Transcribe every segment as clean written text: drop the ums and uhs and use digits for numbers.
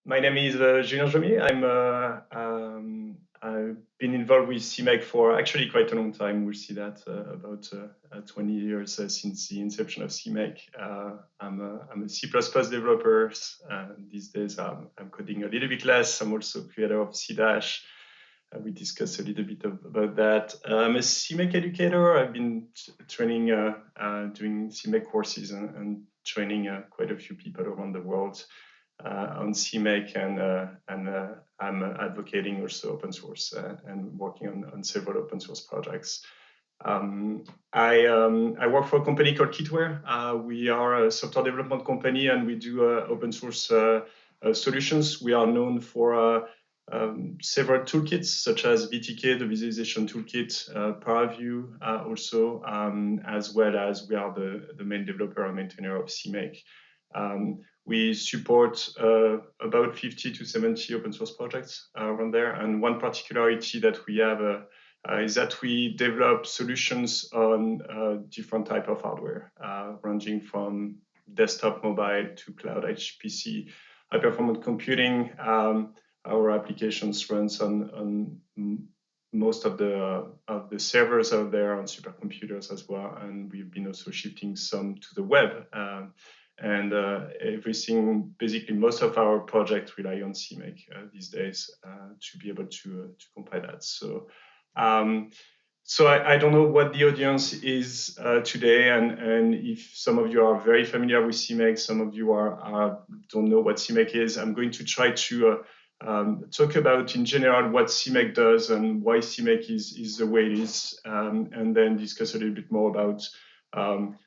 My name is Julien Jomier. I've been involved with CMake for actually quite a long time. We'll see that about 20 years since the inception of CMake. I'm a C++ developer. These days I'm coding a little bit less. I'm also creator of CDash. We discussed a little bit about that. I'm a CMake educator. I've been training, doing CMake courses and training quite a few people around the world on CMake, and I'm advocating also open source and working on several open source projects. I work for a company called Kitware. We are a software development company, and we do open source solutions. We are known for several toolkits, such as VTK, the visualization toolkit, ParaView also, as well as we are the main developer and maintainer of CMake. We support about 50 to 70 open source projects around there. And one particularity that we have is that we develop solutions on different type of hardware, ranging from desktop, mobile to cloud, HPC, high performance computing. Our applications runs on most of the servers out there, on supercomputers as well. And we've been also shifting some to the web. And everything, basically most of our projects rely on CMake these days to be able to compile that. So I don't know what the audience is today, and if some of you are very familiar with CMake, some of you don't know what CMake is. I'm going to try to talk about in general what CMake does and why CMake is the way it is, and then discuss a little bit more about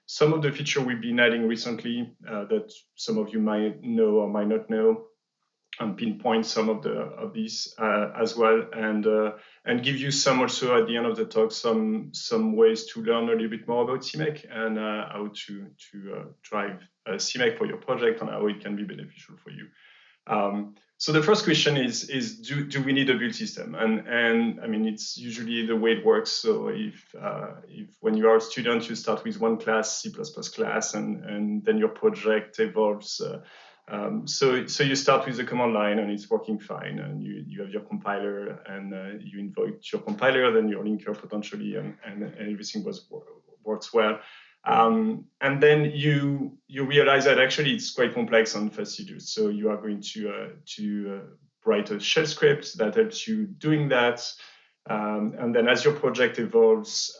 some of the features we've been adding recently that some of you might know or might not know, and pinpoint some of these as well, and give you some also at the end of the talk some ways to learn a little bit more about CMake and how to drive CMake for your project and how it can be beneficial for you. So the first question is do we need a build system? And I mean, it's usually the way it works. So if when you are a student, you start with one class, C++ class, and then your project evolves. So you start with the command line and it's working fine, and you have your compiler, and you invoke your compiler, then your linker potentially, and everything works well. And then you realize that actually it's quite complex and fastidious. So you are going to write a shell script that helps you doing that. And then as your project evolves,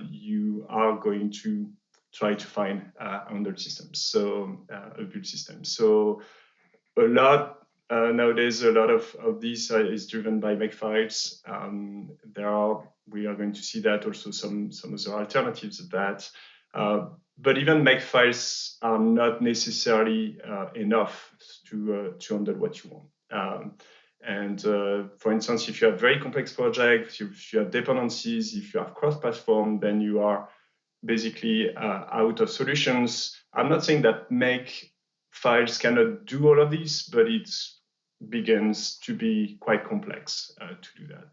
you are going to try to find another system, so a build system. So nowadays, a lot of this is driven by Makefiles. We are going to see that also some other alternatives of that. But even Makefiles are not necessarily enough to handle what you want. For instance, if you have very complex projects, if you have dependencies, if you have cross-platform, then you are basically out of solutions. I'm not saying that Makefiles cannot do all of this, but it begins to be quite complex to do that.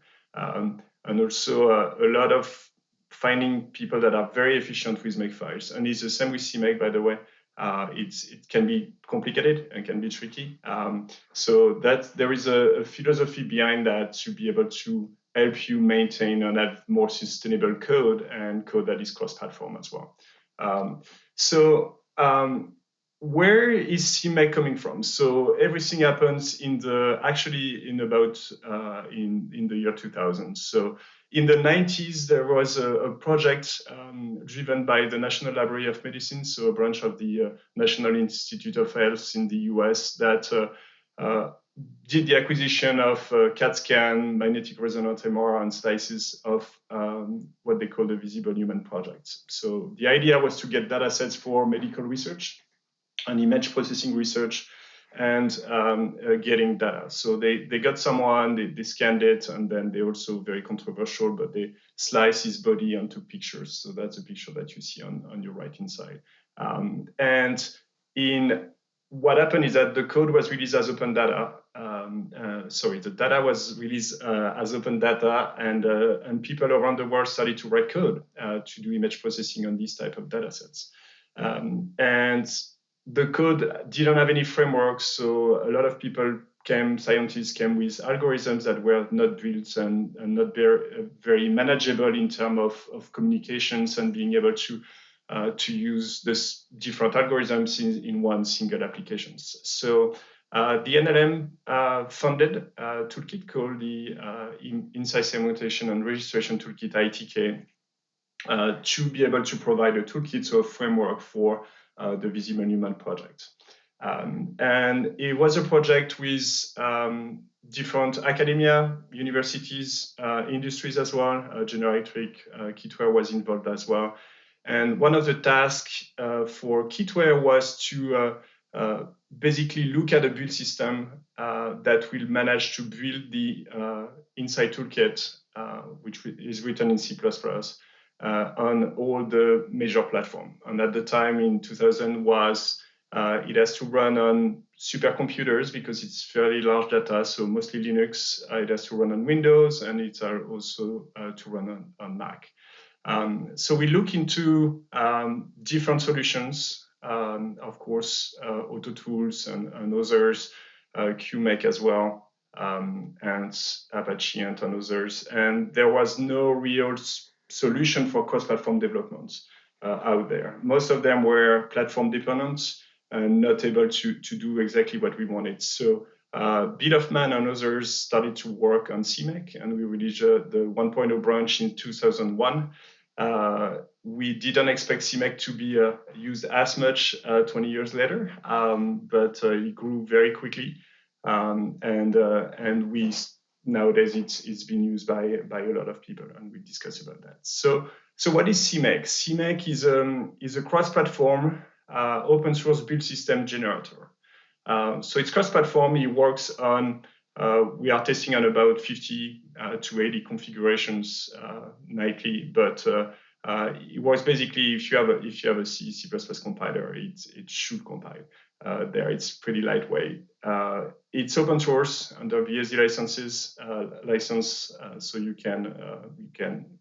And also a lot of finding people that are very efficient with Makefiles. And it's the same with CMake, by the way. It can be complicated and can be tricky. So that there is a philosophy behind that to be able to help you maintain and have more sustainable code, and code that is cross-platform as well. Where is CMake coming from? So everything happens in the year 2000. So in the 90s, there was a project driven by the National Library of Medicine, so a branch of the National Institute of Health in the US, that did the acquisition of CAT scan, magnetic resonance MR, and slices of what they call the Visible Human Project. So the idea was to get data sets for medical research and image processing research, and getting data. So they got someone, they scanned it, and then they also, very controversial, but they sliced his body and took pictures. So that's a picture that you see on your right-hand side. What happened is that the code was released as open data. The data was released as open data, and people around the world started to write code to do image processing on these type of data sets. And the code didn't have any framework, so a lot of scientists came with algorithms that were not built and not very manageable in terms of communications and being able to use this different algorithms in one single application. So the NLM funded a toolkit called the Insight Segmentation and Registration Toolkit, ITK, to be able to provide a toolkit, so a framework for the Visible Human project. And it was a project with different academia, universities, industries as well. General Electric, Kitware was involved as well. And one of the tasks for Kitware was to basically look at a build system that will manage to build the Insight Toolkit, which is written in C++, on all the major platforms. And at the time in 2000 it has to run on supercomputers because it's fairly large data, so mostly Linux. It has to run on Windows, and it's also to run on Mac. So we look into different solutions, of course, AutoTools and others, CMake as well, and Apache and others. And there was no real solution for cross-platform development out there. Most of them were platform dependent and not able to do exactly what we wanted. So Builtin and others started to work on CMake, and we released the 1.0 branch in 2001. We didn't expect CMake to be used as much 20 years later, but it grew very quickly. And we nowadays it's been used by a lot of people, and we discuss about that. So what is CMake? CMake is a cross-platform open source build system generator. So it's cross-platform. It works on we are testing on about 50 to 80 configurations nightly, but it works basically if you have a C++ compiler, it should compile. There it's pretty lightweight. It's open source under BSD license, so you can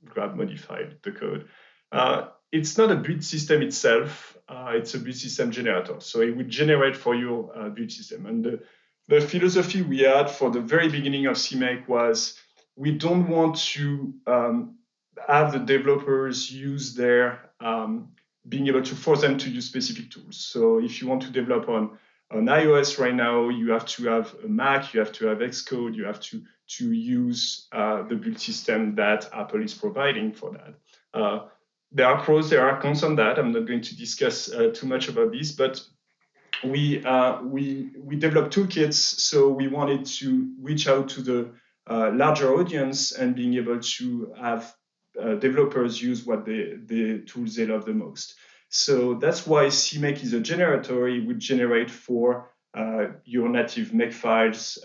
grab, modify the code. It's not a build system itself. It's a build system generator, so it would generate for you a build system. And the philosophy we had for the very beginning of CMake was we don't want to have the developers use their being able to force them to use specific tools. So if you want to develop on iOS right now, you have to have a Mac, you have to have Xcode, you have to use the build system that Apple is providing for that. There are pros, there are cons on that. I'm not going to discuss too much about this, but we developed toolkits, so we wanted to reach out to the larger audience and being able to have developers use what the tools they love the most. So that's why CMake is a generator. It would generate for your native Make files,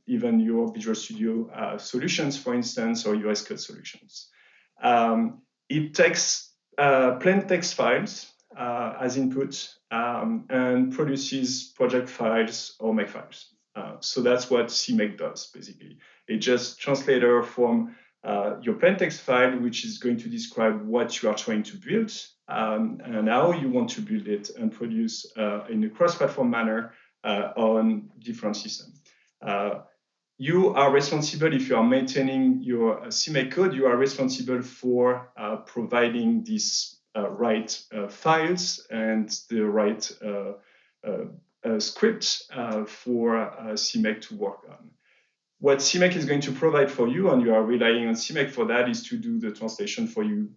even your Visual Studio solutions, for instance, or your Code solutions. It takes plain text files as input and produces project files or Make files. So that's what CMake does, basically. It just translates from your plain text file, which is going to describe what you are trying to build and how you want to build it and produce in a cross-platform manner on different systems. You are responsible, if you are maintaining your CMake code, you are responsible for providing these right files and the right script for CMake to work on. What CMake is going to provide for you, and you are relying on CMake for that, is to do the translation for you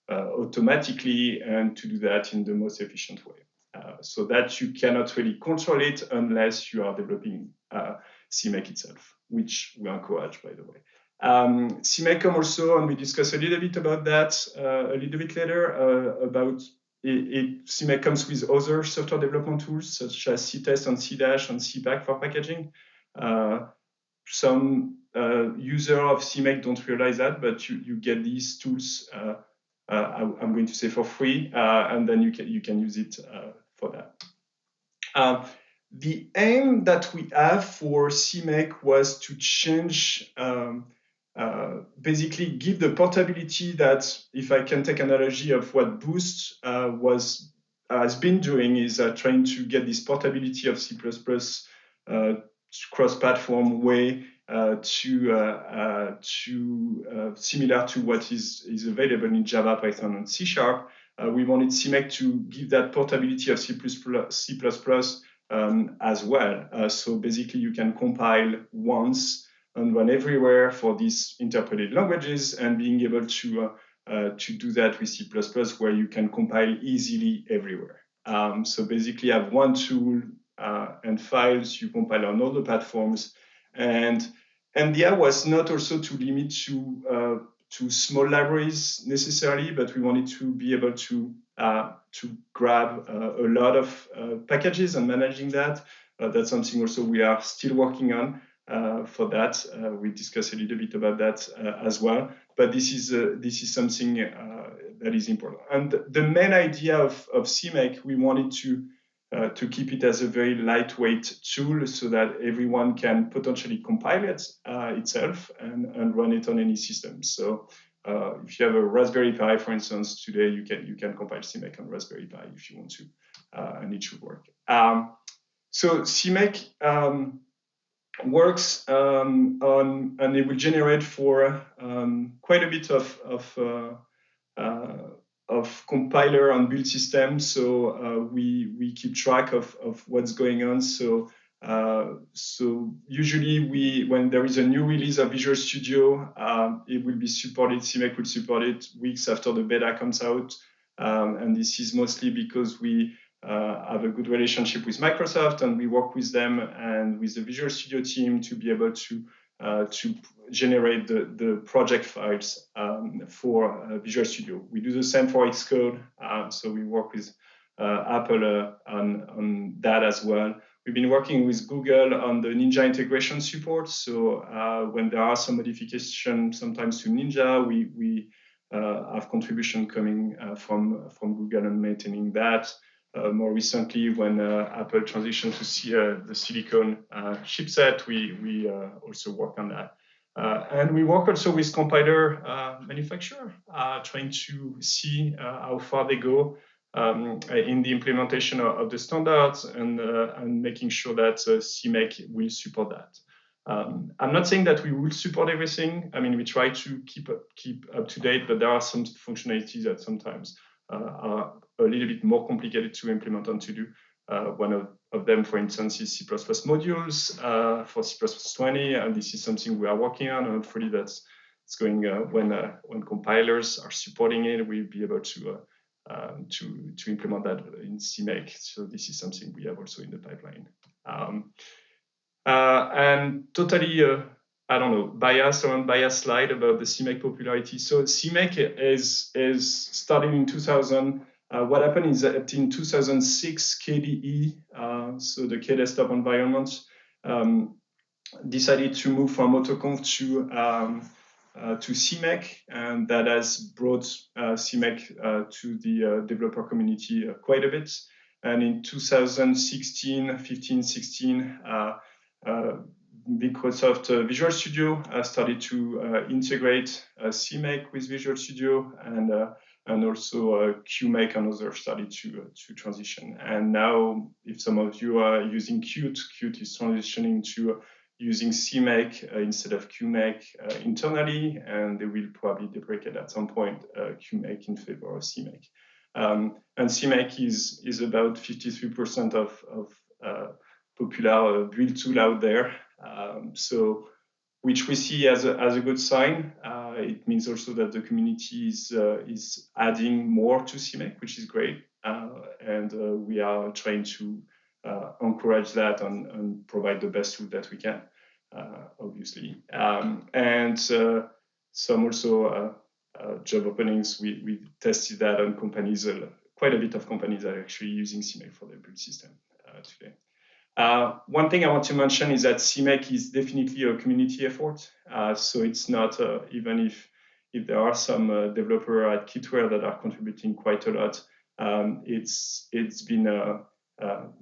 automatically and to do that in the most efficient way. So that you cannot really control it unless you are developing CMake itself, which we encourage, by the way. CMake come also, and we discuss a little bit about that a little bit later, about CMake comes with other software development tools, such as CTest and CDash and CPAC for packaging. Some users of CMake don't realize that, but you get these tools, I'm going to say for free, and then you can use it for that. The aim that we have for CMake was to change, basically give the portability that, if I can take an analogy of what Boost was has been doing is trying to get this portability of C++ cross-platform way to similar to what is available in Java, Python, and C#. We wanted CMake to give that portability of C++ as well. So basically, you can compile once and run everywhere for these interpreted languages, and being able to do that with C++, where you can compile easily everywhere. So basically, have one tool and files you compile on all the platforms, and the idea was not also to limit to small libraries necessarily, but we wanted to be able to grab a lot of packages and managing that. That's something also we are still working on. For that, we discussed a little bit about that as well. But this is something that is important. And the main idea of CMake, we wanted to keep it as a very lightweight tool, so that everyone can potentially compile it itself and run it on any system. So if you have a Raspberry Pi, for instance, today you can compile CMake on Raspberry Pi if you want to, and it should work. So CMake works on, and it will generate for quite a bit of compiler and build systems. So we keep track of what's going on. So usually when there is a new release of Visual Studio, it will be supported. CMake will support it weeks after the beta comes out, and this is mostly because we have a good relationship with Microsoft, and we work with them and with the Visual Studio team to be able to generate the project files for Visual Studio. We do the same for Xcode, so we work with Apple on that as well. We've been working with Google on the Ninja integration support. So when there are some modifications sometimes to Ninja, we have contribution coming from Google and maintaining that. More recently, when Apple transitioned to the Silicon chipset, we also work on that. And we work also with compiler manufacturer, trying to see how far they go in the implementation of the standards, and making sure that CMake will support that. I'm not saying that we will support everything. I mean, we try to keep up to date, but there are some functionalities that sometimes are a little bit more complicated to implement and to do. One of them, for instance, is C++ modules for C++20, and this is something we are working on. And hopefully, that's going when compilers are supporting it, we'll be able to implement that in CMake. So this is something we have also in the pipeline. And totally, I don't know, biased or unbiased slide about the CMake popularity. So CMake is starting in 2000. What happened is that in 2006, KDE, so the K-Desktop environment, decided to move from AutoConf to CMake, and that has brought CMake to the developer community quite a bit. And in 2016, 15, 16, Microsoft Visual Studio started to integrate CMake with Visual Studio, and also CMake and others started to transition. And now, if some of you are using Qt is transitioning to using CMake instead of CMake internally, and they will probably deprecate at some point CMake in favor of CMake. And CMake is about 53% of popular build tool out there. So, which we see as a good sign. It means also that the community is adding more to CMake, which is great. And we are trying to encourage that and provide the best tool that we can, obviously. And some also job openings, we tested that on companies. Quite a bit of companies are actually using CMake for their build system today. One thing I want to mention is that CMake is definitely a community effort. So it's not, even if there are some developers at Kitware that are contributing quite a lot, it's been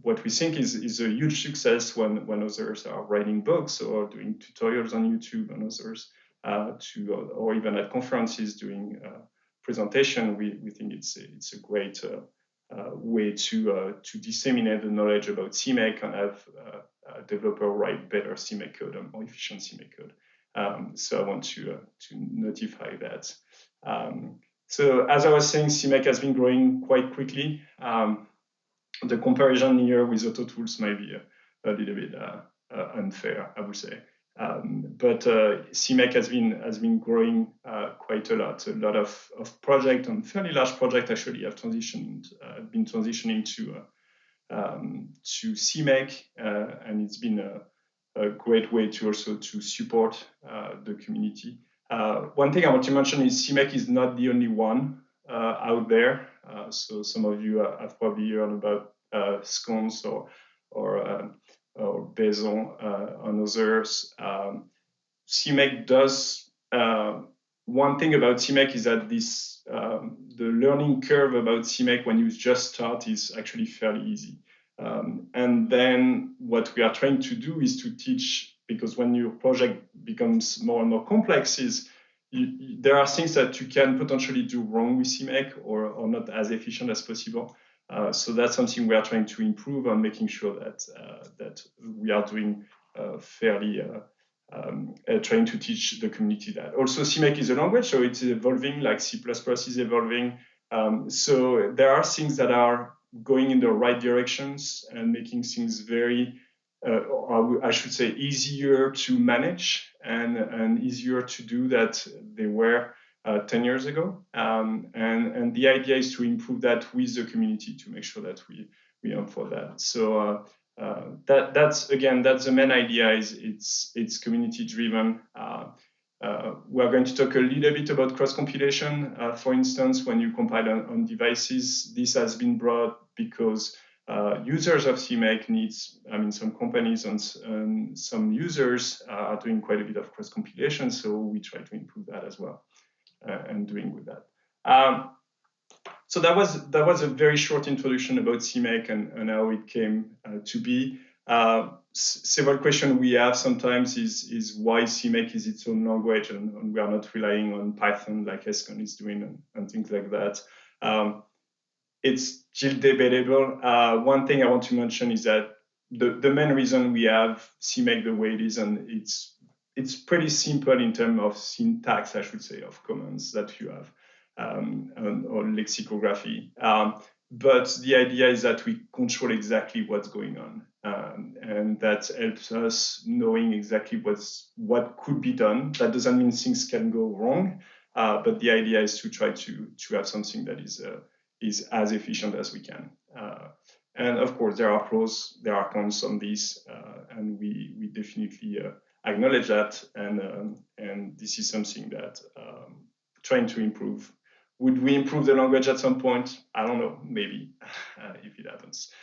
what we think is a huge success when others are writing books or doing tutorials on YouTube and others, or even at conferences doing presentation. We think it's a great way to disseminate the knowledge about CMake and have developer write better CMake code and more efficient CMake code. So I want to notify that. So as I was saying, CMake has been growing quite quickly. The comparison here with auto tools might be a little bit unfair, I would say. But CMake has been growing quite a lot. A lot of projects, and fairly large projects actually have been transitioning to CMake, and it's been a great way to also to support the community. One thing I want to mention is CMake is not the only one out there. So some of you have probably heard about Scones or Baison and others. CMake does, one thing about CMake is that the learning curve about CMake when you just start is actually fairly easy. And then what we are trying to do is to teach, because when your project becomes more and more complex, there are things that you can potentially do wrong with CMake or not as efficient as possible. So that's something we are trying to improve on, making sure that we are doing fairly, trying to teach the community that. Also, CMake is a language, so it's evolving, like C++ is evolving. So there are things that are going in the right directions and making things very, I should say, easier to manage and easier to do that they were 10 years ago. And the idea is to improve that with the community to make sure that we aim for that. So that's the main idea. It's community driven. We're going to talk a little bit about cross-compilation. For instance, when you compile on devices, this has been brought because users of CMake needs, some companies and some users are doing quite a bit of cross-compilation, so we try to improve that as well and doing with that. So that was a very short introduction about CMake and how it came to be. Several questions we have sometimes is why CMake is its own language and we are not relying on Python like Escon is doing and things like that. It's still debatable. One thing I want to mention is that the main reason we have CMake the way it is, and it's pretty simple in terms of syntax, I should say, of commands that you have or lexicography. But the idea is that we control exactly what's going on, and that helps us knowing exactly what could be done. That doesn't mean things can go wrong, but the idea is to try to have something that is as efficient as we can. And of course, there are pros, there are cons on this, and we definitely acknowledge that. And this is something that trying to improve. Would we improve the language at some point? I don't know, maybe, if it happens.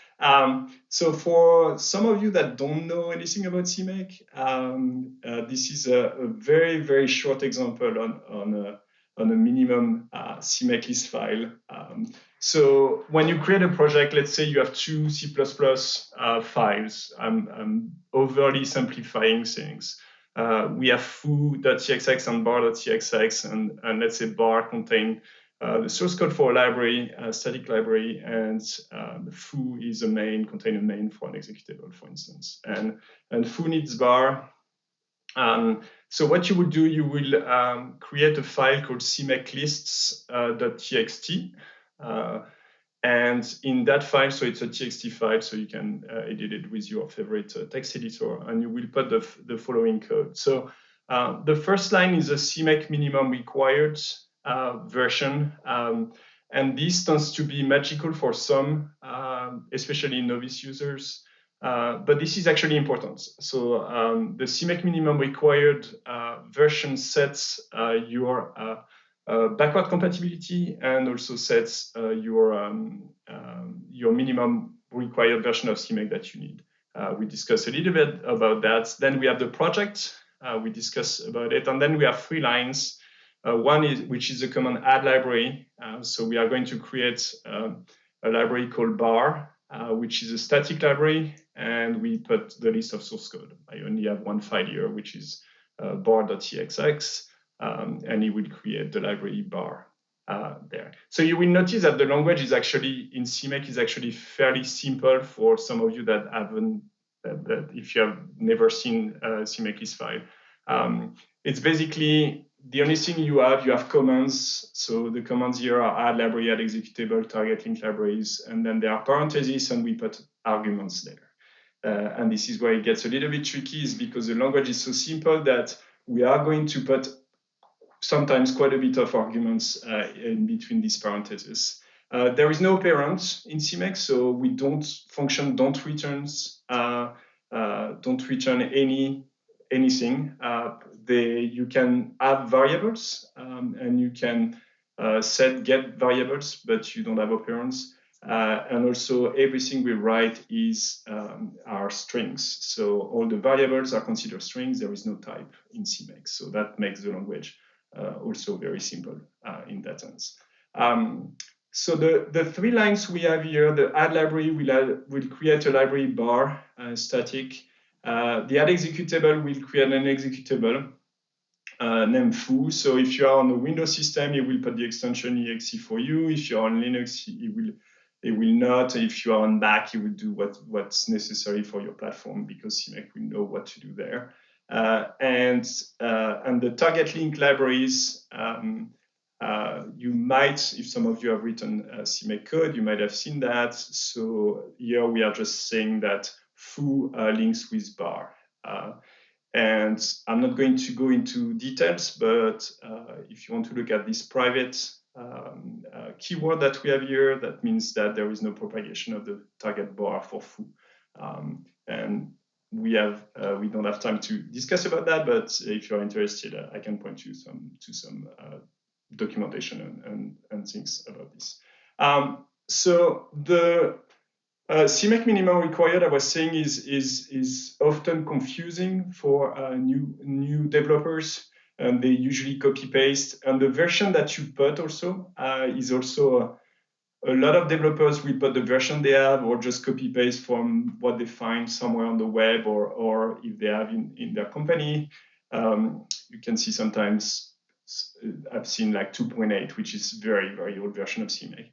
So for some of you that don't know anything about CMake, this is a very, very short example on a minimum CMake list file. So when you create a project, let's say you have two C++ files. I'm overly simplifying things. We have foo.txx and bar.txx, and let's say bar contain the source code for a library, a static library, and foo is contain a main for an executable, for instance. And foo needs bar. So what you would do, you will create a file called CMake lists.txt. And in that file, so it's a TXT file, so you can edit it with your favorite text editor, and you will put the following code. So the first line is a CMake minimum required version, and this tends to be magical for some, especially novice users, but this is actually important. So the CMake minimum required version sets your backward compatibility and also sets your minimum required version of CMake that you need. We discussed a little bit about that. Then we have the project. We discussed about it, and then we have 3 lines. One which is the command add library. So we are going to create a library called bar, which is a static library, and we put the list of source code. I only have one file here, which is bar.txx. And it will create the library bar. there. So you will notice that the language is actually in CMake is actually fairly simple for some of you that haven't, that if you have never seen CMake list file. It's basically the only thing you have commands. So the commands here are add library, add executable, target link libraries, and then there are parentheses, and we put arguments there. And this is where it gets a little bit tricky, is because the language is so simple that we are going to put sometimes quite a bit of arguments in between these parentheses. There is no parent in CMake, so we don't return anything. You can add variables, and you can set get variables, but you don't have operands. And also everything we write is our strings. So all the variables are considered strings. There is no type in CMake. So that makes the language also very simple in that sense. So the 3 lines we have here, the add library will create a library bar static. The add executable will create an executable named foo. So if you are on a Windows system, it will put the extension exe for you. If you're on Linux, it will not. If you are on Mac, it will do what's necessary for your platform, because CMake will know what to do there. And the target link libraries, you might, if some of you have written CMake code, you might have seen that. So here we are just saying that foo links with bar. And I'm not going to go into details, but if you want to look at this private keyword that we have here, that means that there is no propagation of the target bar for foo. And we don't have time to discuss about that, but if you're interested, I can point you to some documentation and things about this. So the CMake minimum required, I was saying, is often confusing for new developers, and they usually copy paste. And the version that you put also is also a lot of developers will put the version they have, or just copy paste from what they find somewhere on the web, or if they have in their company. You can see sometimes I've seen like 2.8, which is very, very old version of CMake.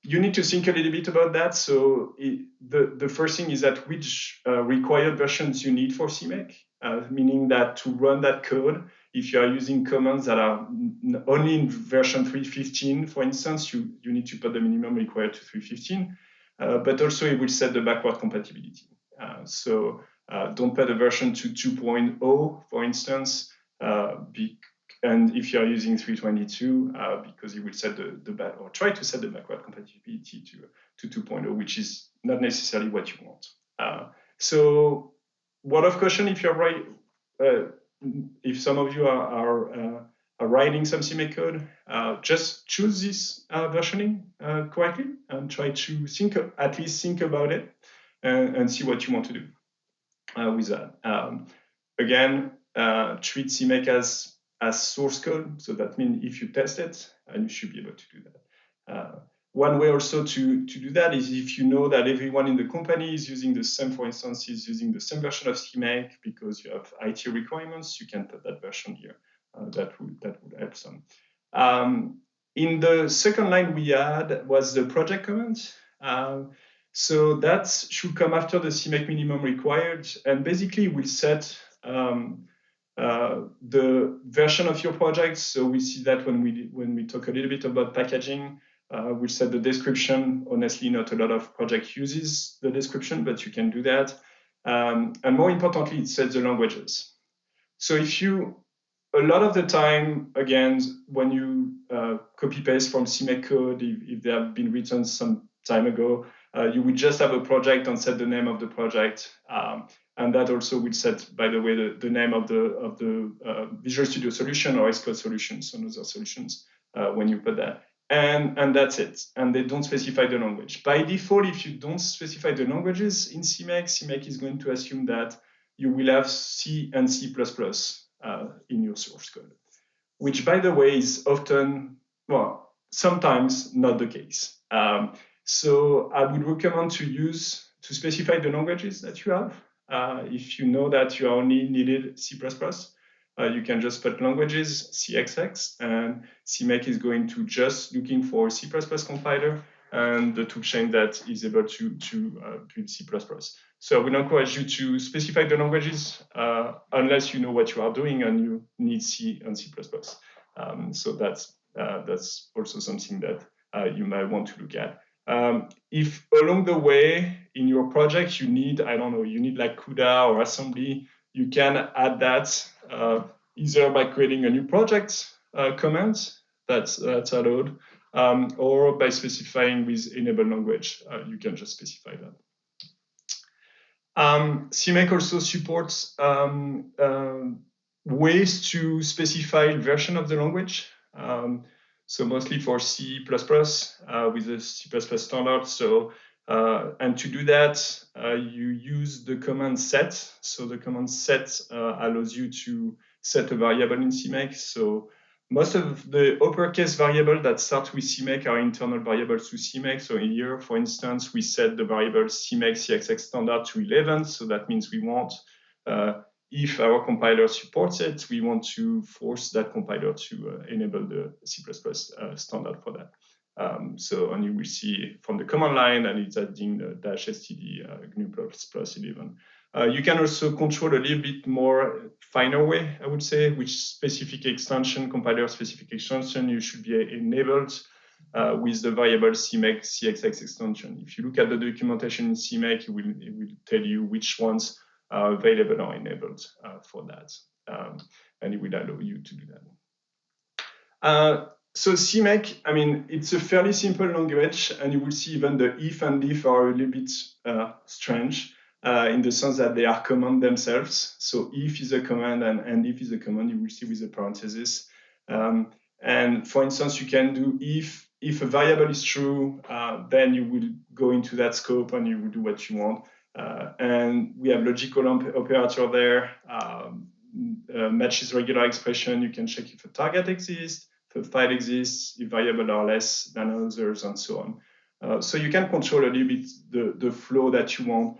You need to think a little bit about that. So the first thing is that which required versions you need for CMake, meaning that to run that code, if you are using commands that are only in version 3.15, for instance, you need to put the minimum required to 3.15, but also it will set the backward compatibility. So don't put a version to 2.0, for instance, and if you are using 3.22, because it will set or try to set the backward compatibility to 2.0, which is not necessarily what you want. So word of caution, if you're if some of you are writing some CMake code, just choose this versioning correctly and try to at least think about it and see what you want to do with that. Again, treat CMake as source code. So that means if you test it, and you should be able to do that. One way also to do that is if you know that everyone in the company is using the same, for instance, is using the same version of CMake because you have IT requirements, you can put that version here. That would help some. In the second line we had was the project comment. So that should come after the CMake minimum required, and basically will set the version of your project. So we see that when we talk a little bit about packaging, we'll set the description. Honestly, not a lot of project uses the description, but you can do that. And more importantly, it sets the languages. So a lot of the time, again, when you copy paste from CMake code, if they have been written some time ago, you would just have a project and set the name of the project. And that also would set, by the way, the name of the Visual Studio solution or Xcode solutions and other solutions when you put that. And that's it. And they don't specify the language. By default, if you don't specify the languages in CMake is going to assume that you will have C and C++ in your source code, which, by the way, is often, well, sometimes not the case. So I would recommend to specify the languages that you have. If you know that you only needed C++, you can just put languages, CXX, and CMake is going to just looking for C++ compiler and the toolchain that is able to build C++. So I would encourage you to specify the languages unless you know what you are doing and you need C and C++. So that's also something that you might want to look at. If along the way in your project you need, I don't know, you need like CUDA or assembly, you can add that either by creating a new project command that's allowed, or by specifying with enable language, you can just specify that. CMake also supports ways to specify version of the language. So mostly for C++ with the C++ standard. So and to do that, you use the command set. So the command set allows you to set a variable in CMake. So most of the uppercase variables that start with CMake are internal variables to CMake. So here, for instance, we set the variable CMake CXX standard to 11. So that means we want, if our compiler supports it, we want to force that compiler to enable the C++ standard for that. And you will see from the command line, and it's adding the -std GNU +11. You can also control a little bit more finer way, I would say, which specific extension, compiler specific extension, you should be enabled with the variable CMake CXX extension. If you look at the documentation in CMake, it will tell you which ones are available or enabled for that. And it will allow you to do that. So CMake, I mean, it's a fairly simple language, and you will see even the if and if are a little bit strange in the sense that they are command themselves. So if is a command and if is a command, you will see with the parentheses. And for instance, you can do if a variable is true, then you will go into that scope and you will do what you want. And we have logical operator there, matches regular expression. You can check if a target exists, if a file exists, if variables are less than others, and so on. So you can control a little bit the flow that you want.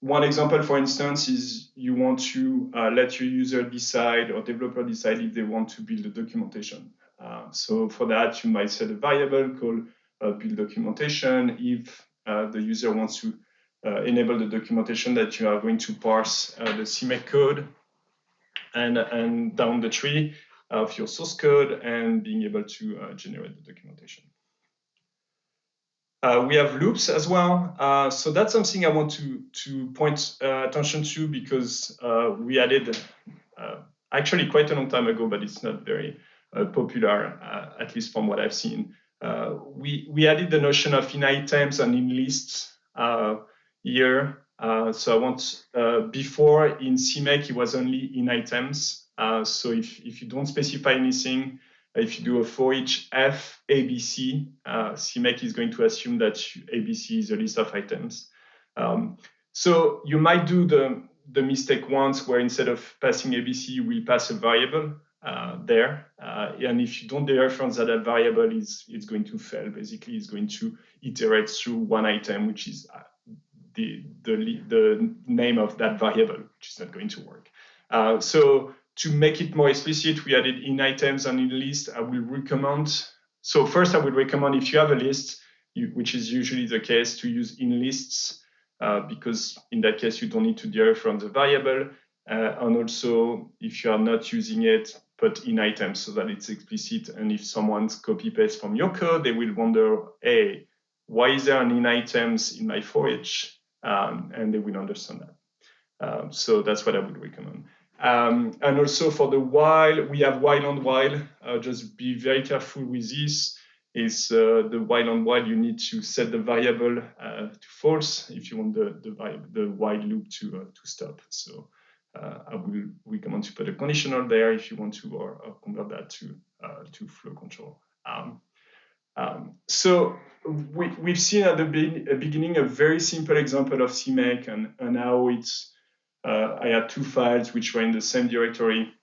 One example, for instance, is you want to let your user decide or developer decide if they want to build a documentation. So for that, you might set a variable called build documentation. If the user wants to enable the documentation, that you are going to parse the CMake code and down the tree of your source code and being able to generate the documentation. We have loops as well. So that's something I want to point attention to, because we added actually quite a long time ago, but it's not very popular, at least from what I've seen. We added the notion of in items and in lists here. So I want, before in CMake, it was only in items. So if you don't specify anything, if you do a for each f ABC, CMake is going to assume that ABC is a list of items. So you might do the mistake once where instead of passing ABC, you will pass a variable there. And if you don't dereference that variable, it's going to fail. Basically, it's going to iterate through one item, which is the name of that variable, which is not going to work. So to make it more explicit, we added in items and in list. I will recommend. So first, I would recommend if you have a list, which is usually the case, to use in lists, because in that case, you don't need to dereference the variable. And also, if you are not using it, put in items so that it's explicit. And if someone's copy paste from your code, they will wonder, hey, why is there an in items in my for each? And they will understand that. So that's what I would recommend. And also for the while, we have while and while. Just be very careful with this. Is the while and while, you need to set the variable to false if you want the while loop to stop. So I will recommend to put a conditional there if you want to, or convert that to flow control. So we've seen at the beginning a very simple example of CMake and how it's. I had two files which were in the same directory.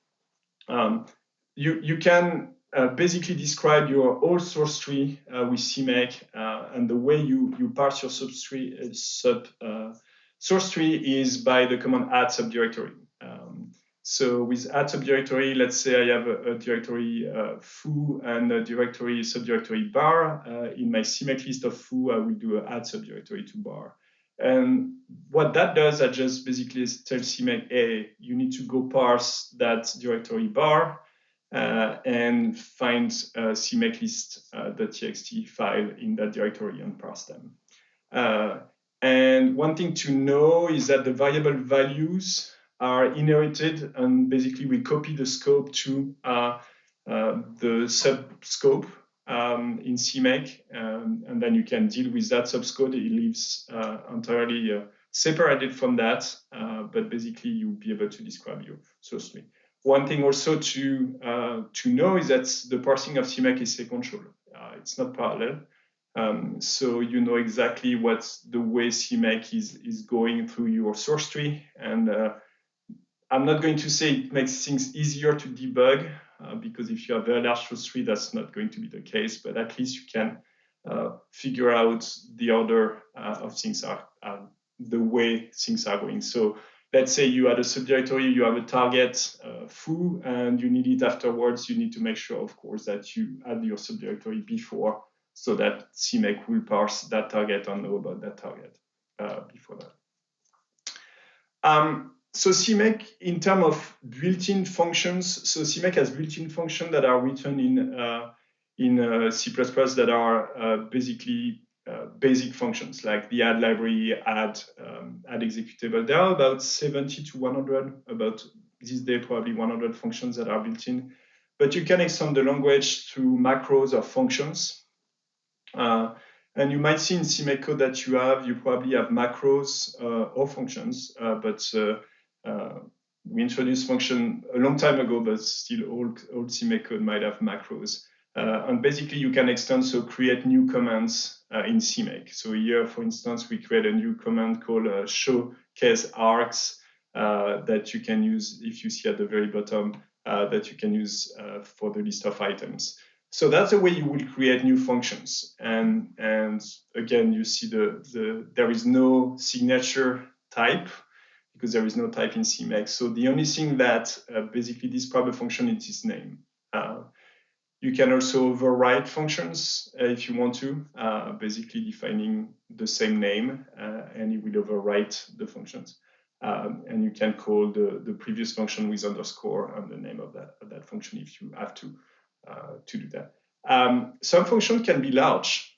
You can basically describe your whole source tree with CMake, and the way you parse your source tree is by the command add subdirectory. So with add subdirectory, let's say I have a directory foo and a directory subdirectory bar. In my CMake list of foo, I will do an add subdirectory to bar. And what that does, I just basically tell CMake, hey, you need to go parse that directory bar and find CMake list.txt file in that directory and parse them. And one thing to know is that the variable values are inherited, and basically we copy the scope to the subscope in CMake, and then you can deal with that subscope. It lives entirely separated from that, but basically you'll be able to describe your source tree. One thing also to know is that the parsing of CMake is sequential. It's not parallel. So you know exactly what's the way CMake is going through your source tree. And I'm not going to say it makes things easier to debug, because if you have a very large source tree, that's not going to be the case, but at least you can figure out the order of things are the way things are going. So let's say you had a subdirectory, you have a target foo, and you need it afterwards. You need to make sure, of course, that you add your subdirectory before, so that CMake will parse that target and know about that target before that. So CMake, in terms of built-in functions, so CMake has built-in functions that are written in C++ that are basically basic functions, like the add library, add executable. There are about 70 to 100, about this day probably 100 functions that are built in. But you can extend the language through macros or functions. And you might see in CMake code that you probably have macros or functions, but we introduced function a long time ago, but still old CMake code might have macros. And basically you can extend, so create new commands in CMake. So here, for instance, we create a new command called showcase args that you can use, if you see at the very bottom, that you can use for the list of items. So that's the way you will create new functions. And again, you see there is no signature type, because there is no type in CMake. So the only thing that basically describes a function is its name. You can also override functions if you want to, basically defining the same name, and it will overwrite the functions. And you can call the previous function with underscore and the name of that function if you have to do that. Some functions can be large.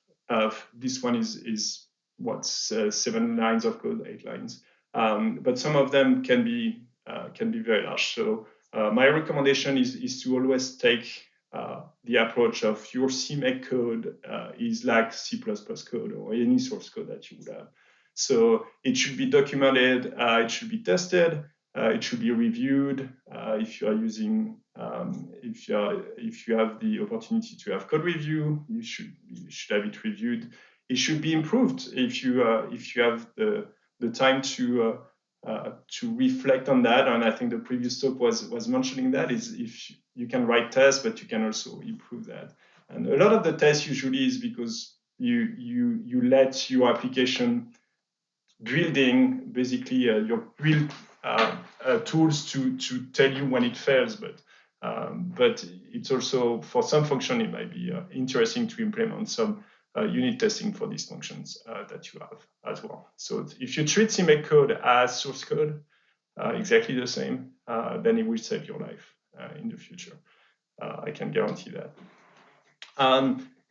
This one is 7 lines of code, 8 lines. But some of them can be very large. So my recommendation is to always take the approach of your CMake code is like C++ code or any source code that you would have. So it should be documented, it should be tested, it should be reviewed. If you are using, if you have the opportunity to have code review, you should have it reviewed. It should be improved if you have the time to reflect on that. And I think the previous talk was mentioning that is if you can write tests, but you can also improve that. And a lot of the tests usually is because you let your application building basically your build tools to tell you when it fails, but it's also for some function it might be interesting to implement some unit testing for these functions that you have as well. So if you treat CMake code as source code, exactly the same, then it will save your life in the future. I can guarantee that.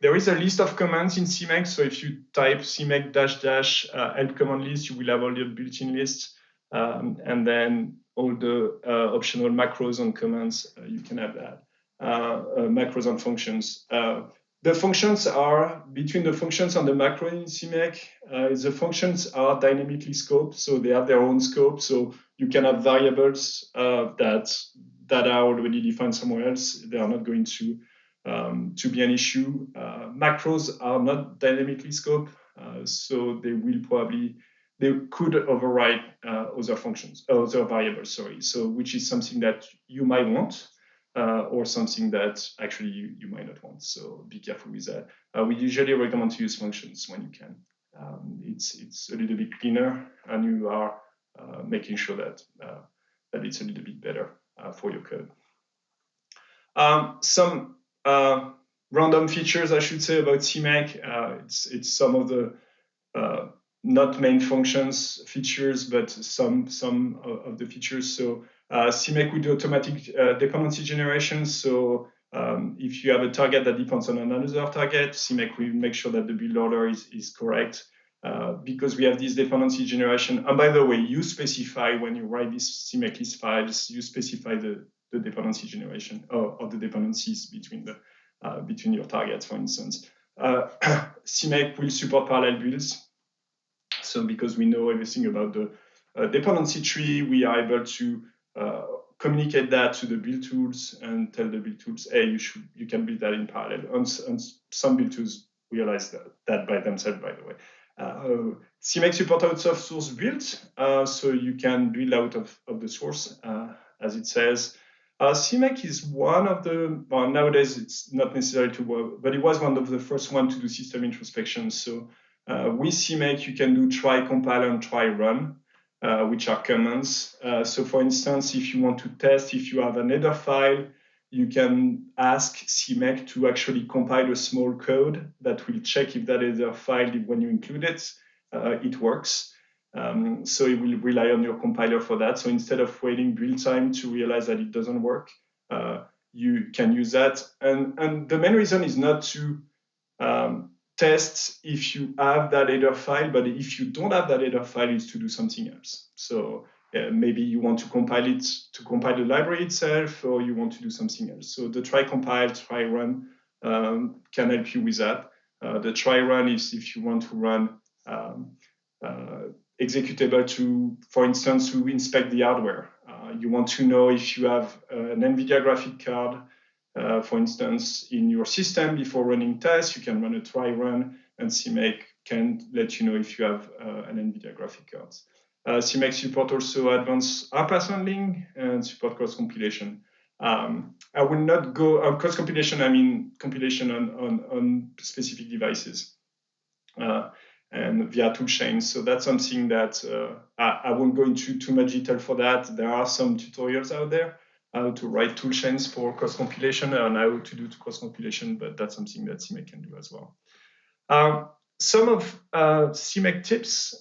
There is a list of commands in CMake. So if you type CMake -- help command list, you will have all your built-in lists, and then all the optional macros and commands. You can have that. Macros and functions. The functions are, between the functions and the macro in CMake, the functions are dynamically scoped, so they have their own scope. So you can have variables that are already defined somewhere else. They are not going to be an issue. Macros are not dynamically scoped, so they could override other functions, other variables, sorry. So which is something that you might want, or something that actually you might not want. So be careful with that. We usually recommend to use functions when you can. It's a little bit cleaner, and you are making sure that it's a little bit better for your code. Some random features, I should say, about CMake. It's some of the not main functions features, but some of the features. So CMake will do automatic dependency generation. So if you have a target that depends on another target, CMake will make sure that the build order is correct. Because we have this dependency generation. And by the way, you specify when you write these CMake list files, you specify the dependency generation or the dependencies between your targets, for instance. CMake will support parallel builds. So because we know everything about the dependency tree, we are able to communicate that to the build tools and tell the build tools, hey, you can build that in parallel. And some build tools realize that by themselves, by the way. CMake support out of source builds, so you can build out of the source, as it says. CMake is one of the, well, nowadays it's not necessary to work, but it was one of the first one to do system introspection. So with CMake, you can do try compile and try run, which are commands. So for instance, if you want to test, if you have an header file, you can ask CMake to actually compile a small code that will check if that header file, when you include it, it works. So it will rely on your compiler for that. So instead of waiting build time to realize that it doesn't work, you can use that. And the main reason is not to test if you have that header file, but if you don't have that header file, it's to do something else. So maybe you want to compile it to compile the library itself, or you want to do something else. So the try compile, try run can help you with that. The try run is if you want to run executable to, for instance, to inspect the hardware. You want to know if you have an NVIDIA graphic card, for instance, in your system before running tests. You can run a try run, and CMake can let you know if you have an NVIDIA graphic card. CMake support also advanced RPath handling and support cross compilation. I will not go on cross compilation. I mean compilation on specific devices and via toolchains. So that's something that I won't go into too much detail for that. There are some tutorials out there how to write toolchains for cross compilation and how to do cross compilation, but that's something that CMake can do as well. Some of CMake tips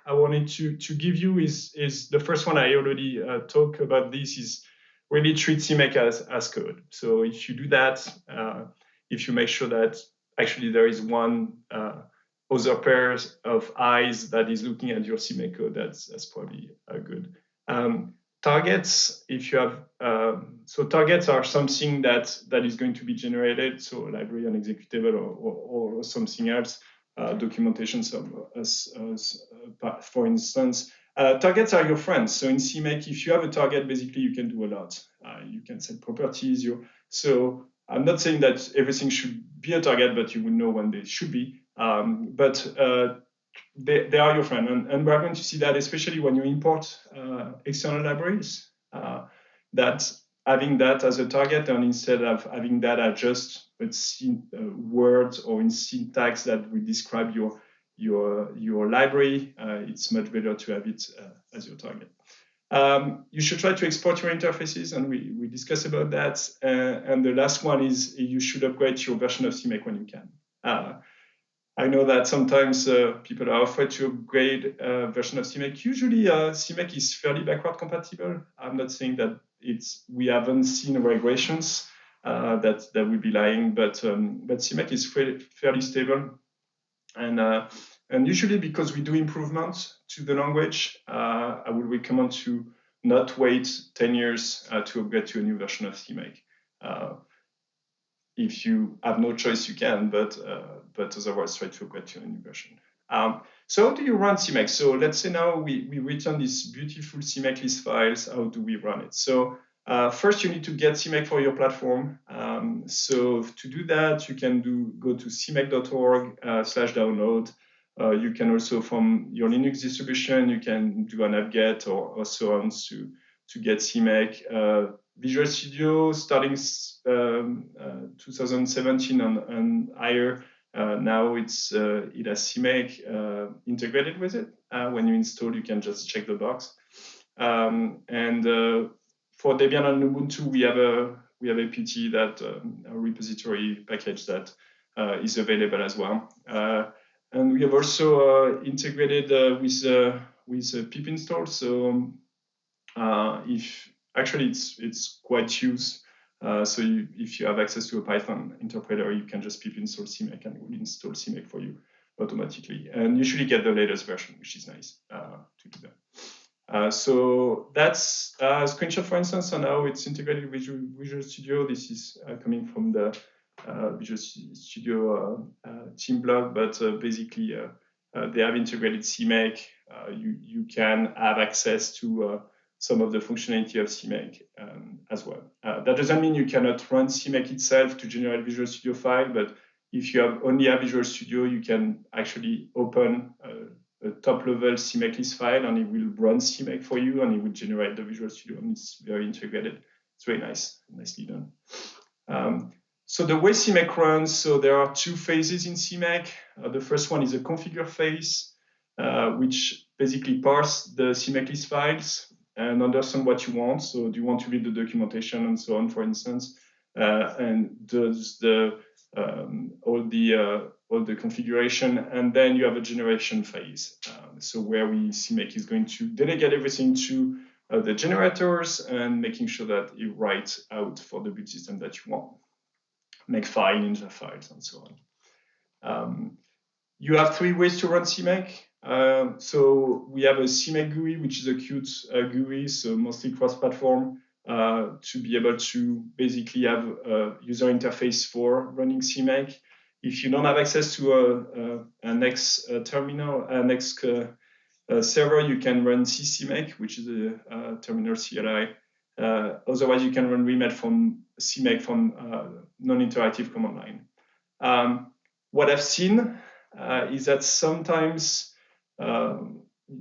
I wanted to give you is the first one. I already talked about this, is really treat CMake as code. So if you do that, if you make sure that actually there is one other pair of eyes that is looking at your CMake code, that's probably good. Targets, if you have, so targets are something that is going to be generated, so library and executable or something else. Documentation, for instance. Targets are your friends. So in CMake, if you have a target, basically you can do a lot. You can set properties. So I'm not saying that everything should be a target, but you will know when they should be. But they are your friend. And we're going to see that, especially when you import external libraries, that having that as a target, and instead of having that as just words or in syntax that will describe your library, it's much better to have it as your target. You should try to export your interfaces, and we discussed about that. And the last one is you should upgrade your version of CMake when you can. I know that sometimes people are afraid to upgrade a version of CMake. Usually, CMake is fairly backward compatible. I'm not saying that we haven't seen regressions that would be lying, but CMake is fairly stable, and usually because we do improvements to the language, I would recommend to not wait 10 years to upgrade to a new version of CMake. If you have no choice, you can, but otherwise try to upgrade to a new version. So how do you run CMake? So let's say now we return these beautiful CMake list files. How do we run it? So first you need to get CMake for your platform. So to do that, you can go to cmake.org/download. You can also, from your Linux distribution, you can do an apt-get or so on to get CMake. Visual Studio starting 2017 and higher. Now it has CMake integrated with it. When you install, you can just check the box. And for Debian and Ubuntu, we have a PT, that a repository package that is available as well. And we have also integrated with pip install. So if actually it's quite used. So if you have access to a Python interpreter, you can just pip install CMake and it will install CMake for you automatically. And usually get the latest version, which is nice to do that. So that's a screenshot, for instance, and now it's integrated with Visual Studio. This is coming from the Visual Studio team blog, but basically they have integrated CMake. You can have access to some of the functionality of CMake as well. That doesn't mean you cannot run CMake itself to generate Visual Studio file, but if you only have Visual Studio, you can actually open a top-level CMake list file, and it will run CMake for you, and it will generate the Visual Studio, and it's very integrated. It's very nice, nicely done. So the way CMake runs, so there are two phases in CMake. The first one is a configure phase, which basically parse the CMake list files and understand what you want. So do you want to read the documentation and so on, for instance, and does the all the configuration, and then you have a generation phase. So where CMake is going to delegate everything to the generators and making sure that it writes out for the build system that you want. Make file, ninja files, and so on. You have three ways to run CMake. So we have a CMake GUI, which is a cute GUI, so mostly cross-platform, to be able to basically have a user interface for running CMake. If you don't have access to an X terminal, an X server, you can run CCMake, which is a terminal CLI. Otherwise, you can run remade from CMake from non-interactive command line. What I've seen is that sometimes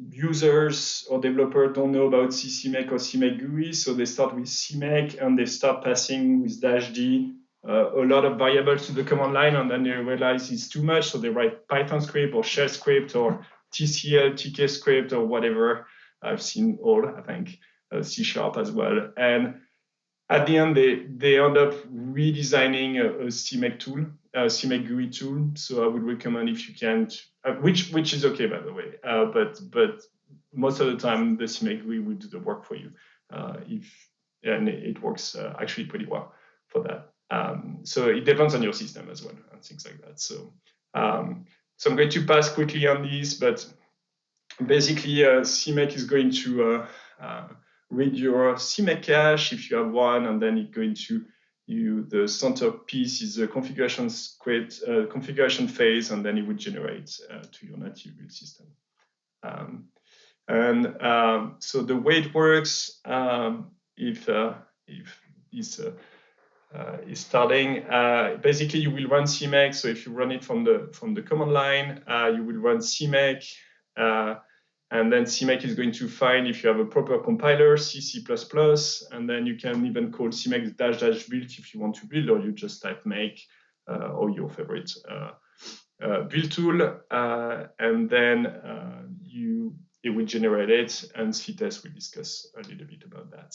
users or developers don't know about CCMake or CMake GUI, so they start with CMake and they start passing with -d a lot of variables to the command line, and then they realize it's too much, so they write Python script or shell script or TCL, TK script or whatever. I've seen all, I think, C# as well. And at the end, they end up redesigning a CMake tool, a CMake GUI tool. So I would recommend, if you can, which is okay, by the way, but most of the time the CMake GUI will do the work for you. And it works actually pretty well for that. So it depends on your system as well and things like that. So I'm going to pass quickly on these, but basically CMake is going to read your CMake cache if you have one, and then it's going to the centerpiece is the configuration script, configuration phase, and then it would generate to your native build system. So the way it works, if is starting, basically you will run CMake. So if you run it from the command line, you will run CMake. And then CMake is going to find if you have a proper compiler, C, C++, and then you can even call CMake --build if you want to build, or you just type make or your favorite build tool, and then it will generate it, and CTest will discuss a little bit about that.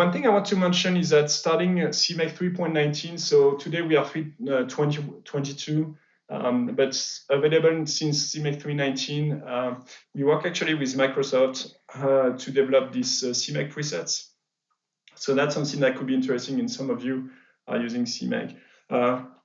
One thing I want to mention is that starting CMake 3.19, so today we are 3.22, but available since CMake 3.19. We work actually with Microsoft to develop this CMake presets. So that's something that could be interesting in some of you are using CMake.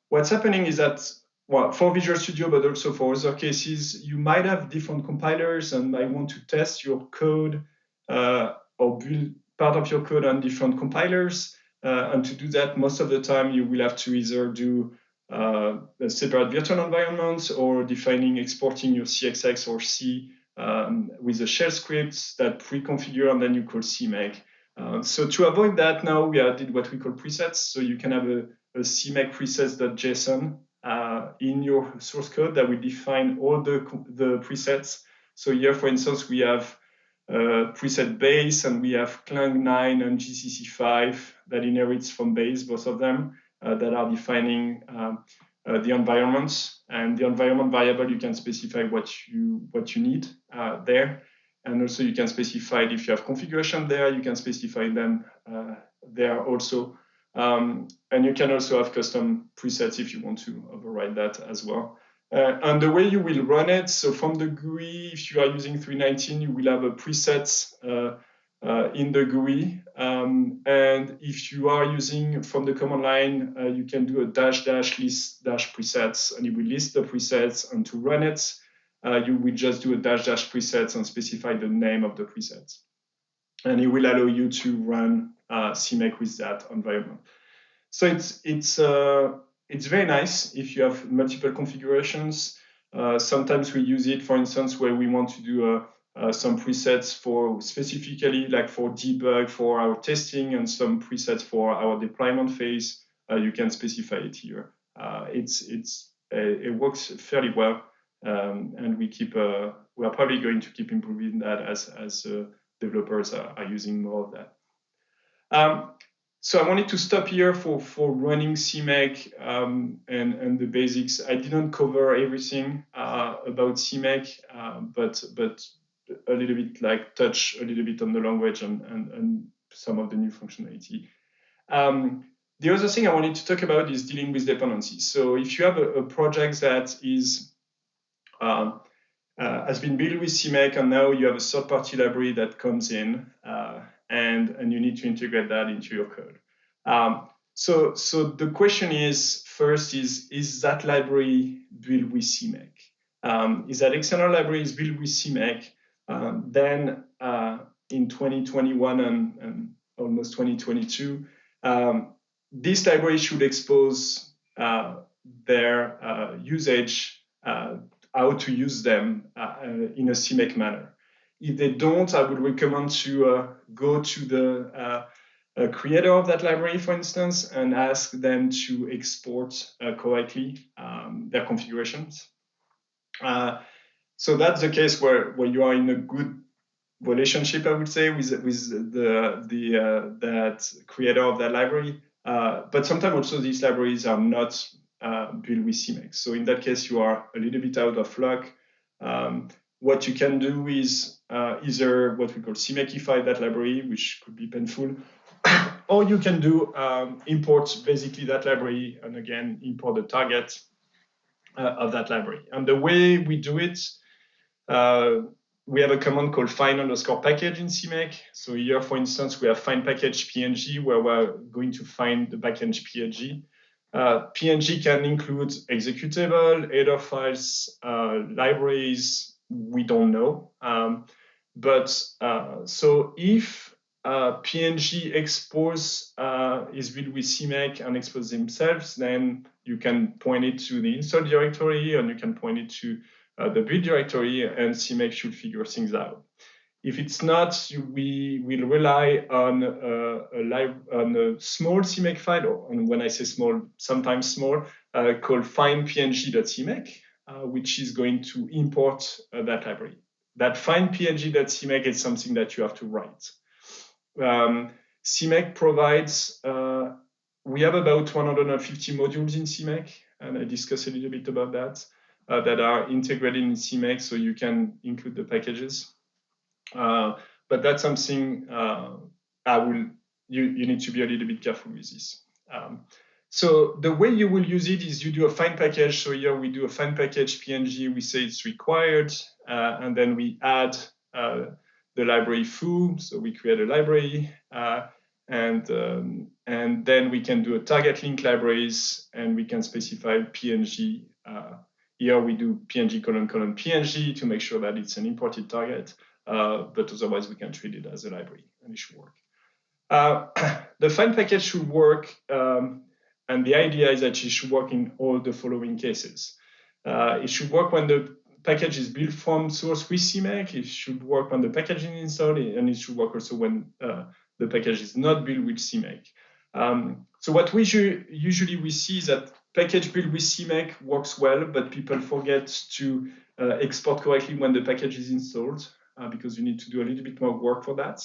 What's happening is that, well, for Visual Studio, but also for other cases, you might have different compilers and might want to test your code or build part of your code on different compilers. And to do that, most of the time, you will have to either do a separate virtual environment or exporting your CXX or C with a shell script that pre-configure, and then you call CMake. So to avoid that, now we did what we call presets. So you can have a CMake presets.json in your source code that will define all the presets. So here, for instance, we have preset base, and we have Clang 9 and GCC 5 that inherits from base, both of them, that are defining the environments. And the environment variable, you can specify what you need there. And also you can specify if you have configuration there, you can specify them there also. And you can also have custom presets if you want to override that as well. And the way you will run it, so from the GUI, if you are using 3.19, you will have a preset in the GUI. And if you are using from the command line, you can do a -- list -presets, and it will list the presets. And to run it, you will just do a -- presets and specify the name of the presets. And it will allow you to run CMake with that environment. So it's very nice if you have multiple configurations. Sometimes we use it, for instance, where we want to do some presets for specifically like for debug, for our testing, and some presets for our deployment phase. You can specify it here. It works fairly well, and we are probably going to keep improving that as developers are using more of that. So I wanted to stop here for running CMake and the basics. I didn't cover everything about CMake, but a little bit like touch a little bit on the language and some of the new functionality. The other thing I wanted to talk about is dealing with dependencies. So if you have a project that is has been built with CMake, and now you have a third-party library that comes in, and you need to integrate that into your code. So the question is, first, is that library built with CMake? Is that external library is built with CMake? Then in 2021 and almost 2022, this library should expose their usage, how to use them in a CMake manner. If they don't, I would recommend to go to the creator of that library, for instance, and ask them to export correctly their configurations. So that's the case where you are in a good relationship, I would say, with that creator of that library. But sometimes also these libraries are not built with CMake. So in that case, you are a little bit out of luck. What you can do is either what we call CMakeify that library, which could be painful, or you can do import basically that library, and again, import the target of that library. And the way we do it, we have a command called find_package in CMake. So here, for instance, we have find package PNG, where we're going to find the package PNG. PNG can include executable, header files, libraries, we don't know. So if PNG expose is built with CMake and expose themselves, then you can point it to the install directory, and you can point it to the build directory, and CMake should figure things out. If it's not, we will rely on a small CMake file, and when I say small, sometimes small, called findpng.cmake, which is going to import that library. That findpng.cmake is something that you have to write. CMake provides, we have about 150 modules in CMake, and I discussed a little bit about that, that are integrated in CMake, so you can include the packages. But that's something you need to be a little bit careful with this. So the way you will use it is you do a find package. So here we do a find package PNG, we say it's required, and then we add the library foo. So we create a library, and then we can do a target link libraries, and we can specify PNG. Here we do PNG : PNG to make sure that it's an imported target, but otherwise we can treat it as a library, and it should work. The find package should work, and the idea is that it should work in all the following cases. It should work when the package is built from source with CMake. It should work when the package is installed, and it should work also when the package is not built with CMake. So what we usually we see is that package built with CMake works well, but people forget to export correctly when the package is installed, because you need to do a little bit more work for that.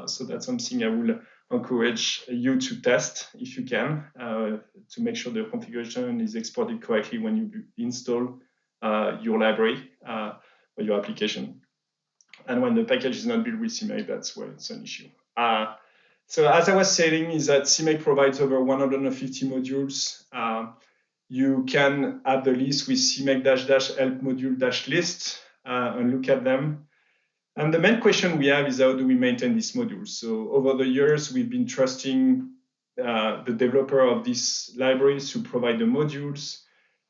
So that's something I will encourage you to test if you can, to make sure the configuration is exported correctly when you install your library or your application. And when the package is not built with CMake, that's where it's an issue. So as I was saying, is that CMake provides over 150 modules. You can add the list with CMake --help module -list and look at them. And the main question we have is how do we maintain these modules? So over the years, we've been trusting the developer of these libraries to provide the modules.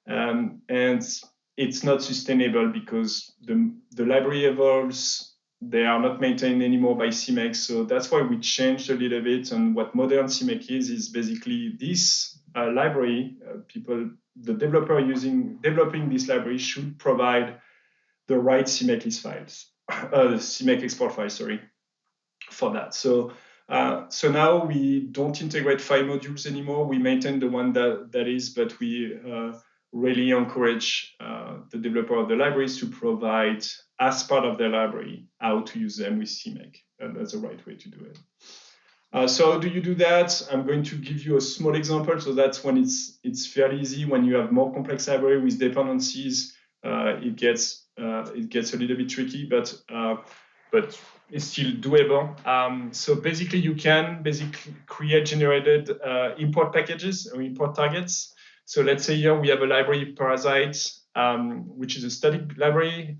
And it's not sustainable because the library evolves. They are not maintained anymore by CMake. So that's why we changed a little bit. And what modern CMake is basically this library. The developer developing this library should provide the right CMake list files, CMake export files, sorry, for that. So now we don't integrate 5 modules anymore. We maintain the one that is, but we really encourage the developer of the libraries to provide, as part of their library, how to use them with CMake. And that's the right way to do it. So how do you do that? I'm going to give you a small example. So that's when it's fairly easy. When you have more complex library with dependencies, it gets a little bit tricky, but it's still doable. So basically, you can create generated import packages or import targets. So let's say here we have a library Parasites, which is a static library.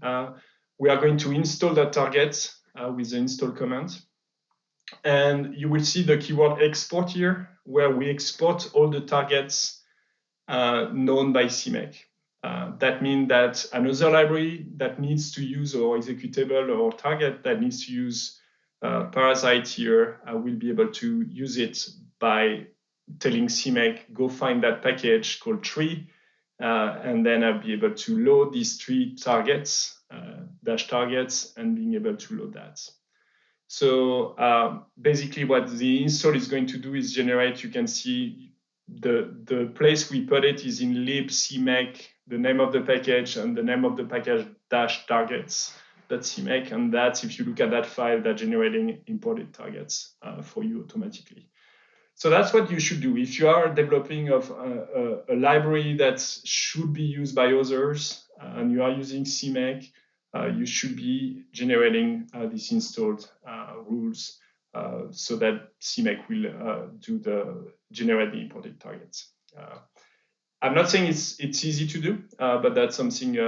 We are going to install that target with the install command. And you will see the keyword export here, where we export all the targets known by CMake. That means that another library that needs to use, or executable or target that needs to use Parasite here will be able to use it by telling CMake, go find that package called tree, and then I'll be able to load these 3 targets, dash targets, and being able to load that. So basically what the install is going to do is generate, you can see the place we put it is in lib CMake, the name of the package and the name of the package dash targets.cmake, and that's, if you look at that file, that's generating imported targets for you automatically. So that's what you should do. If you are developing a library that should be used by others and you are using CMake, you should be generating these installed rules so that CMake will generate the imported targets. I'm not saying it's easy to do, but that's something.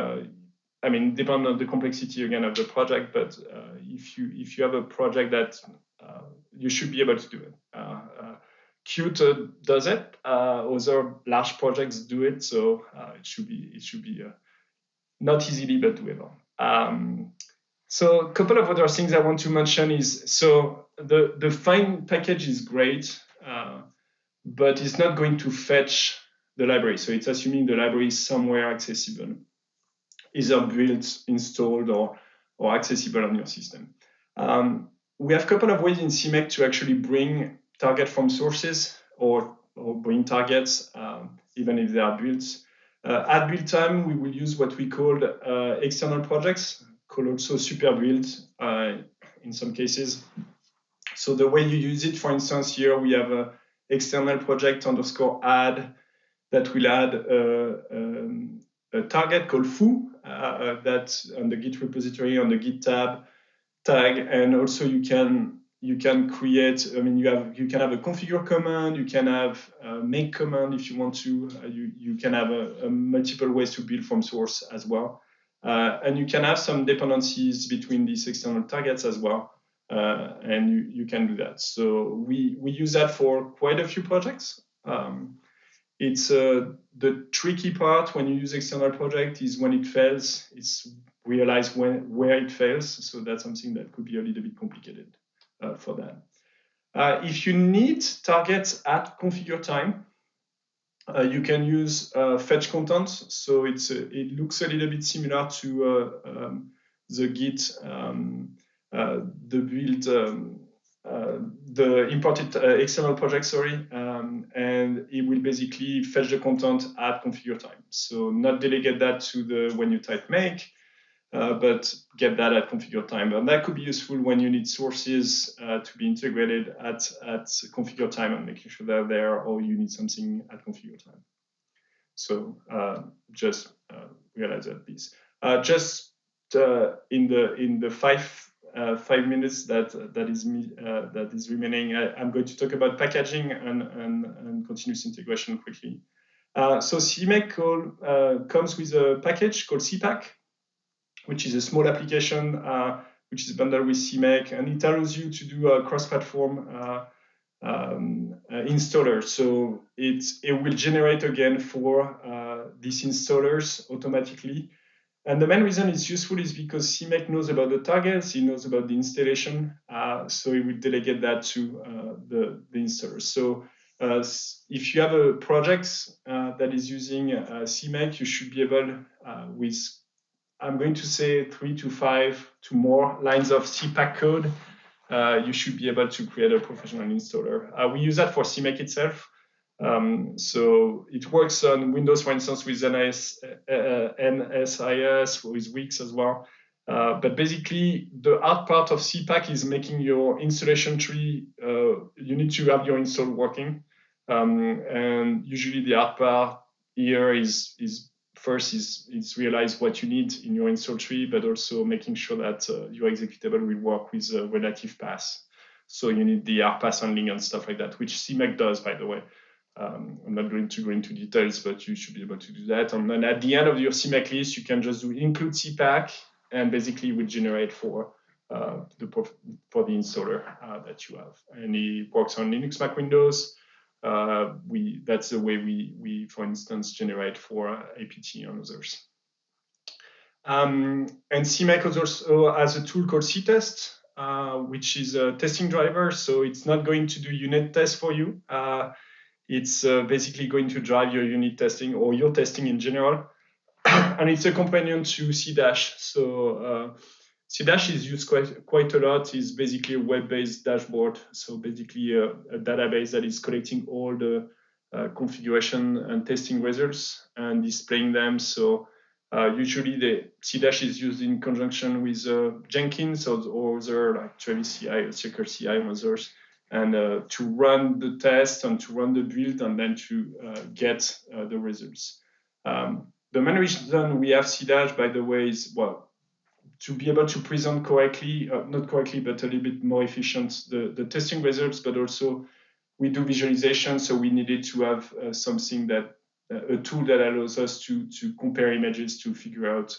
I mean, depending on the complexity again of the project. But if you have a project that you should be able to do it. Qt does it. Other large projects do it, so it should be not easily but doable. So a couple of other things I want to mention is, so the find package is great, but it's not going to fetch the library. So it's assuming the library is somewhere accessible, either built, installed, or accessible on your system. We have a couple of ways in CMake to actually bring target from sources or bring targets, even if they are built. At build time, we will use what we call external projects, called also super build in some cases. So the way you use it, for instance, here we have a external project _add that will add a target called foo that's on the Git repository on the Git tab tag, and also you can create. I mean, you can have a configure command, you can have a make command if you want to. You can have multiple ways to build from source as well, and you can have some dependencies between these external targets as well. And you can do that. So we use that for quite a few projects. It's the tricky part when you use external project is when it fails, it's realize where it fails. So that's something that could be a little bit complicated for that. If you need targets at configure time, you can use fetch content. So it looks a little bit similar to the Git. The build, the imported external project, sorry, and it will basically fetch the content at configure time. So not delegate that to when you type make, but get that at configure time. And that could be useful when you need sources to be integrated at configure time and making sure they're there, or you need something at configure time. So just realize that piece. In the 5 minutes that is remaining, I'm going to talk about packaging and continuous integration quickly. So CMake comes with a package called CPAC, which is a small application which is bundled with CMake, and it allows you to do a cross-platform installer. So it will generate again for these installers automatically. And the main reason it's useful is because CMake knows about the targets, he knows about the installation, so he will delegate that to the installers. So if you have a project that is using CMake, you should be able, with, I'm going to say 3 to 5 to more lines of CPAC code, you should be able to create a professional installer. We use that for CMake itself. So it works on Windows, for instance, with NSIS, with Wix as well. But basically, the hard part of CPAC is making your installation tree. You need to have your install working. And usually the hard part here is realize what you need in your install tree, but also making sure that your executable will work with a relative path. So you need the RPath handling and stuff like that, which CMake does, by the way. I'm not going to go into details, but you should be able to do that. And then at the end of your CMake list, you can just do include CPAC, and basically it will generate for the installer that you have. And it works on Linux, Mac, Windows. That's the way we, for instance, generate for APT and others. And CMake also has a tool called CTest, which is a testing driver. So it's not going to do unit tests for you. It's basically going to drive your unit testing or your testing in general. And it's a companion to CDash. So CDash is used quite a lot. It's basically a web-based dashboard. So basically a database that is collecting all the configuration and testing results and displaying them. So usually the CDash is used in conjunction with Jenkins or other like Travis CI or Circle CI and others. And to run the test and to run the build and then to get the results. The main reason we have CDash, by the way, is, well, to be able to present correctly, not correctly, but a little bit more efficient, the testing results, but also we do visualization. So we needed to have something that, a tool that allows us to compare images to figure out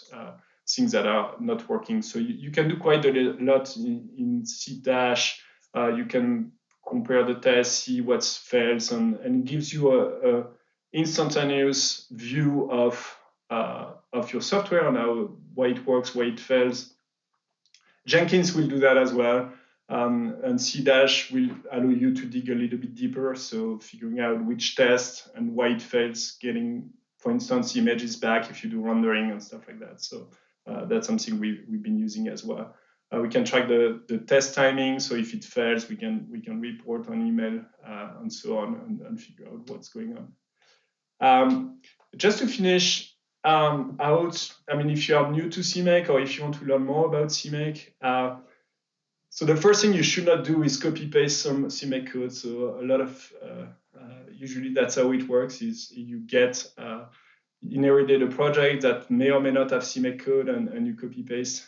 things that are not working. So you can do quite a lot in CDash. You can compare the tests, see what fails, and gives you a instantaneous view of your software and why it works, why it fails. Jenkins will do that as well, and CDash will allow you to dig a little bit deeper, so figuring out which test and why it fails, getting, for instance, images back if you do rendering and stuff like that. So that's something we've been using as well. We can track the test timing, so if it fails, we can report on email and so on and figure out what's going on. Just to finish out, I mean, if you are new to CMake or if you want to learn more about CMake, so the first thing you should not do is copy paste some CMake code. So a lot of usually that's how it works: is you get inherited a project that may or may not have CMake code and you copy paste.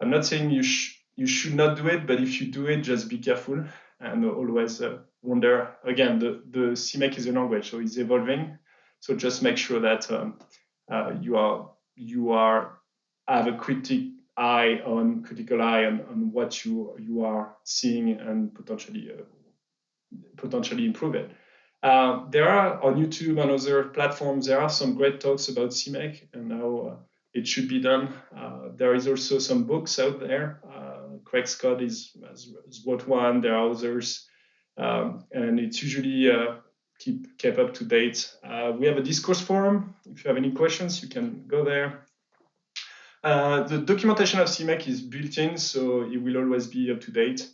I'm not saying you should not do it, but if you do it, just be careful and always wonder. Again, the CMake is a language, so it's evolving. So just make sure that you have a critical eye on what you are seeing and potentially improve it. There are on YouTube and other platforms, there are some great talks about CMake and how it should be done. There is also some books out there. Craig Scott has wrote one. There are others, and it's usually kept up to date. We have a discourse forum. If you have any questions, you can go there. The documentation of CMake is built in, so it will always be up to date.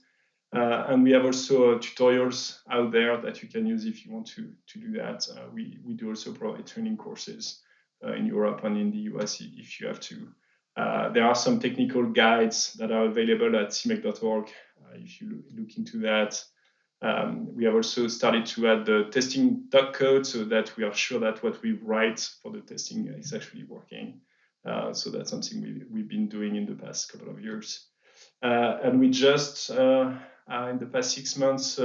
And we have also tutorials out there that you can use if you want to do that. We do also provide training courses in Europe and in the US if you have to. There are some technical guides that are available at CMake.org if you look into that. We have also started to add the testing doc code so that we are sure that what we write for the testing is actually working. So that's something we've been doing in the past couple of years. And we just in the past 6 months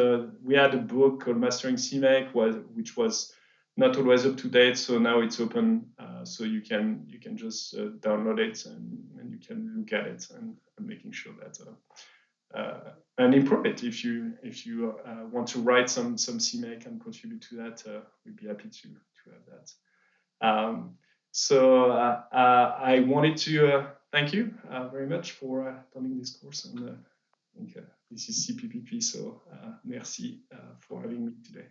we had a book called Mastering CMake, which was not always up to date. So now it's open, so you can just download it and you can look at it and making sure that and improve it if you want to write some CMake and contribute to that. We'd be happy to have that. So I wanted to thank you very much for attending this course, and I think this is CPPP, so merci for having me today.